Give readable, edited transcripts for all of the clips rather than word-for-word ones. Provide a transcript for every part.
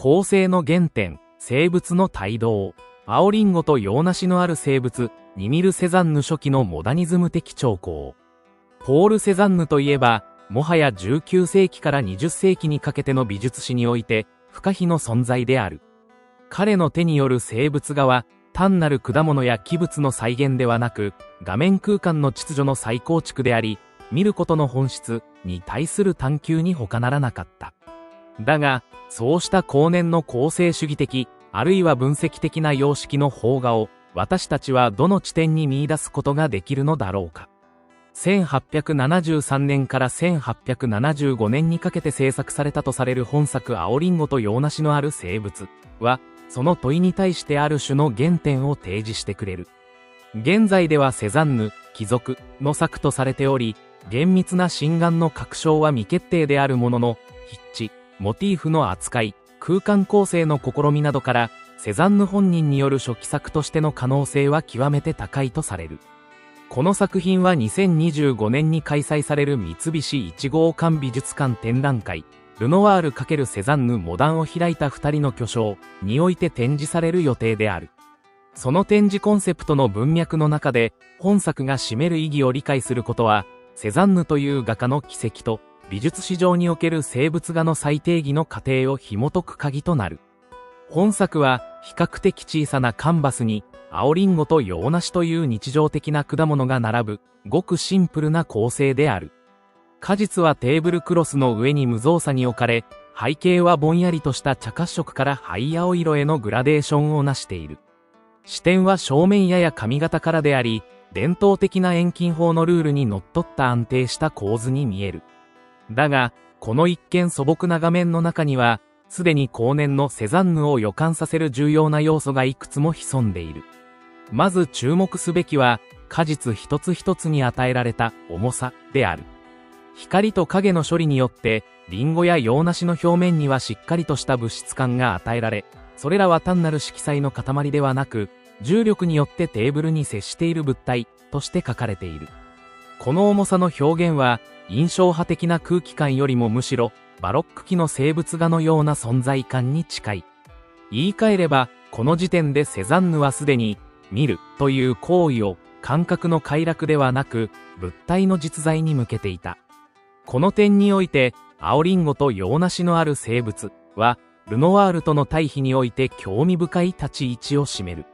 構成の原点、生物の帯同。青リンゴと洋梨のある生物、ニミル・セザンヌ初期のモダニズム的兆候。ポール・セザンヌといえば、もはや19世紀から20世紀にかけての美術史において、不可避の存在である。彼の手による生物画は、単なる果物や器物の再現ではなく、画面空間の秩序の再構築であり、見ることの本質に対する探求に他ならなかった。だが、そうした後年の構成主義的、あるいは分析的な様式の邦画を、私たちはどの地点に見出すことができるのだろうか。1873年から1875年にかけて制作されたとされる本作青リンゴと洋梨のある生物は、その問いに対してある種の原点を提示してくれる。現在ではセザンヌ、貴族の作とされており、厳密な真贋の確証は未決定であるものの、筆致、モチーフの扱い、空間構成の試みなどから、セザンヌ本人による初期作としての可能性は極めて高いとされる。この作品は2025年に開催される三菱一号館美術館展覧会、ルノワール×セザンヌモダンを開いた二人の巨匠において展示される予定である。その展示コンセプトの文脈の中で、本作が占める意義を理解することは、セザンヌという画家の軌跡と、美術史上における生物画の再定義の過程を紐解く鍵となる。本作は、比較的小さなカンバスに、青リンゴと洋梨という日常的な果物が並ぶ、ごくシンプルな構成である。果実はテーブルクロスの上に無造作に置かれ、背景はぼんやりとした茶褐色から灰青色へのグラデーションをなしている。視点は正面やや上方からであり、伝統的な遠近法のルールにのっとった安定した構図に見える。だが、この一見素朴な画面の中には、すでに後年のセザンヌを予感させる重要な要素がいくつも潜んでいる。まず注目すべきは、果実一つ一つに与えられた重さである。光と影の処理によって、リンゴや洋梨の表面にはしっかりとした物質感が与えられ、それらは単なる色彩の塊ではなく、重力によってテーブルに接している物体として書かれている。この重さの表現は、印象派的な空気感よりもむしろ、バロック期の生物画のような存在感に近い。言い換えれば、この時点でセザンヌはすでに、見るという行為を感覚の快楽ではなく、物体の実在に向けていた。この点において、青リンゴと洋梨のある生物は、ルノワールとの対比において興味深い立ち位置を占める。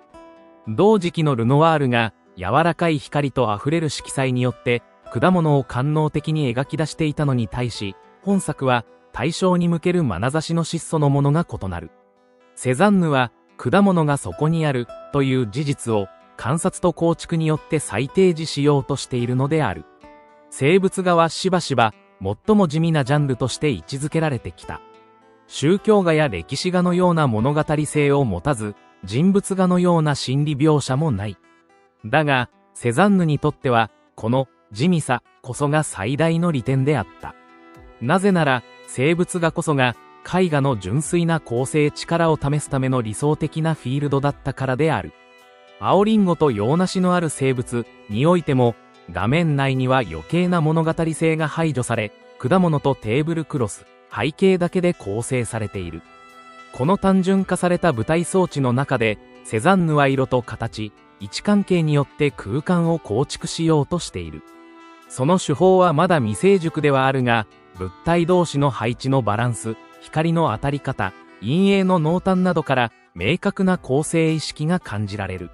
同時期のルノワールが、柔らかい光と溢れる色彩によって、果物を官能的に描き出していたのに対し、本作は、対象に向ける眼差しの質素のものが異なる。セザンヌは、果物がそこにあるという事実を観察と構築によって再提示しようとしているのである。生物画はしばしば最も地味なジャンルとして位置づけられてきた。宗教画や歴史画のような物語性を持たず、人物画のような心理描写もない。だが、セザンヌにとっては、この地味さこそが最大の利点であった。なぜなら、生物画こそが、絵画の純粋な構成力を試すための理想的なフィールドだったからである。青リンゴと洋梨のある生物においても、画面内には余計な物語性が排除され、果物とテーブルクロス、背景だけで構成されている。この単純化された舞台装置の中で、セザンヌは色と形、位置関係によって空間を構築しようとしている。その手法はまだ未成熟ではあるが、物体同士の配置のバランス、光の当たり方、陰影の濃淡などから明確な構成意識が感じられる。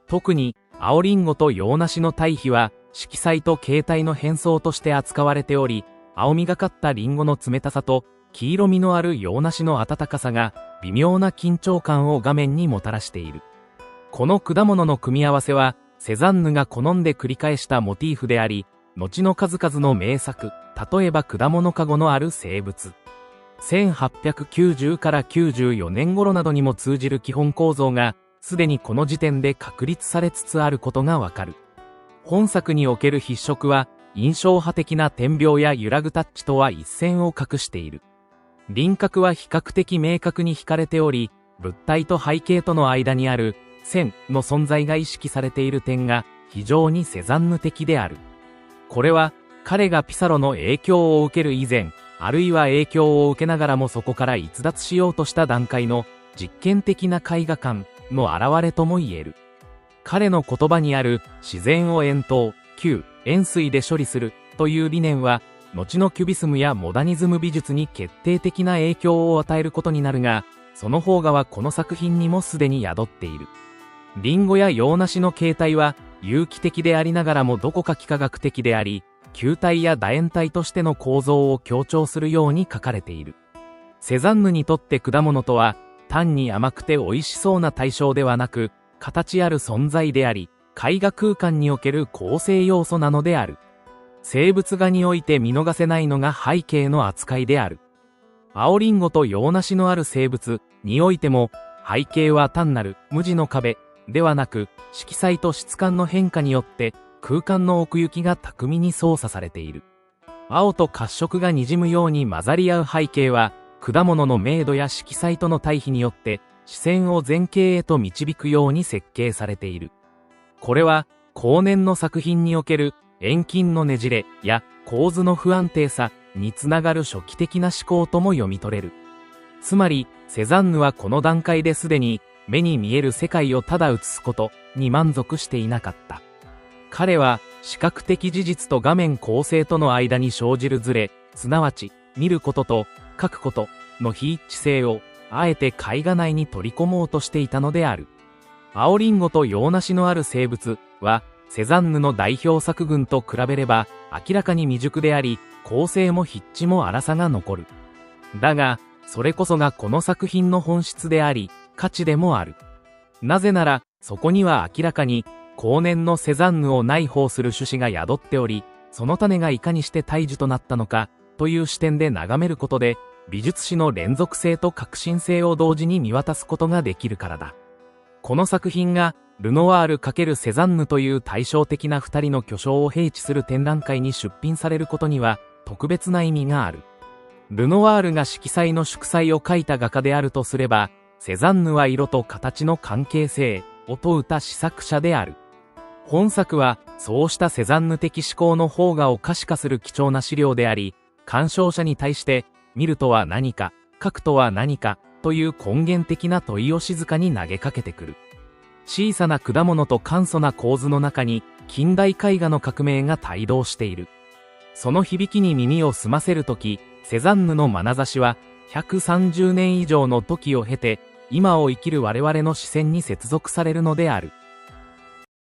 特に、青リンゴと洋梨の対比は、色彩と形態の変装として扱われており、青みがかったリンゴの冷たさと、黄色みのある洋梨の温かさが、微妙な緊張感を画面にもたらしている。この果物の組み合わせは、セザンヌが好んで繰り返したモチーフであり、後の数々の名作、例えば果物かごのある生物。1890から94年頃などにも通じる基本構造が、すでにこの時点で確立されつつあることがわかる。本作における筆色は、印象派的な点描や揺らぐタッチとは一線を画している。輪郭は比較的明確に引かれており、物体と背景との間にある線の存在が意識されている点が非常にセザンヌ的である。これは、彼がピサロの影響を受ける以前、あるいは影響を受けながらもそこから逸脱しようとした段階の実験的な絵画感の表れとも言える。彼の言葉にある自然を円筒、球、円錐で処理するという理念は、後のキュビスムやモダニズム美術に決定的な影響を与えることになるが、その方がはこの作品にもすでに宿っている。リンゴや洋梨の形態は有機的でありながらもどこか幾何学的であり、球体や楕円体としての構造を強調するように書かれている。セザンヌにとって果物とは、単に甘くて美味しそうな対象ではなく、形ある存在であり、絵画空間における構成要素なのである。生物画において見逃せないのが背景の扱いである。青リンゴと洋梨のある生物においても、背景は単なる無地の壁ではなく、色彩と質感の変化によって空間の奥行きが巧みに操作されている。青と褐色が滲むように混ざり合う背景は、果物の明度や色彩との対比によって視線を前景へと導くように設計されている。これは後年の作品における遠近のねじれや構図の不安定さにつながる初期的な思考とも読み取れる。つまりセザンヌはこの段階ですでに目に見える世界をただ映すことに満足していなかった。彼は視覚的事実と画面構成との間に生じるズレ、すなわち見ることと書くことの非一致性をあえて絵画内に取り込もうとしていたのである。青リンゴと洋梨のある生物はセザンヌの代表作群と比べれば明らかに未熟であり、構成も筆致も粗さが残る。だが、それこそがこの作品の本質であり、価値でもある。なぜなら、そこには明らかに後年のセザンヌを内包する趣旨が宿っており、その種がいかにして大樹となったのかという視点で眺めることで、美術史の連続性と革新性を同時に見渡すことができるからだ。この作品がルノワール×セザンヌという対照的な二人の巨匠を併致する展覧会に出品されることには特別な意味がある。ルノワールが色彩の祝祭を描いた画家であるとすれば、セザンヌは色と形の関係性を問うた思索者である。本作はそうしたセザンヌ的思考の方がを可視化する貴重な資料であり、鑑賞者に対して見るとは何か、書くとは何かという根源的な問いを静かに投げかけてくる。小さな果物と簡素な構図の中に近代絵画の革命が帯同している。その響きに耳を澄ませるとき、セザンヌの眼差しは130年以上の時を経て、今を生きる我々の視線に接続されるのである。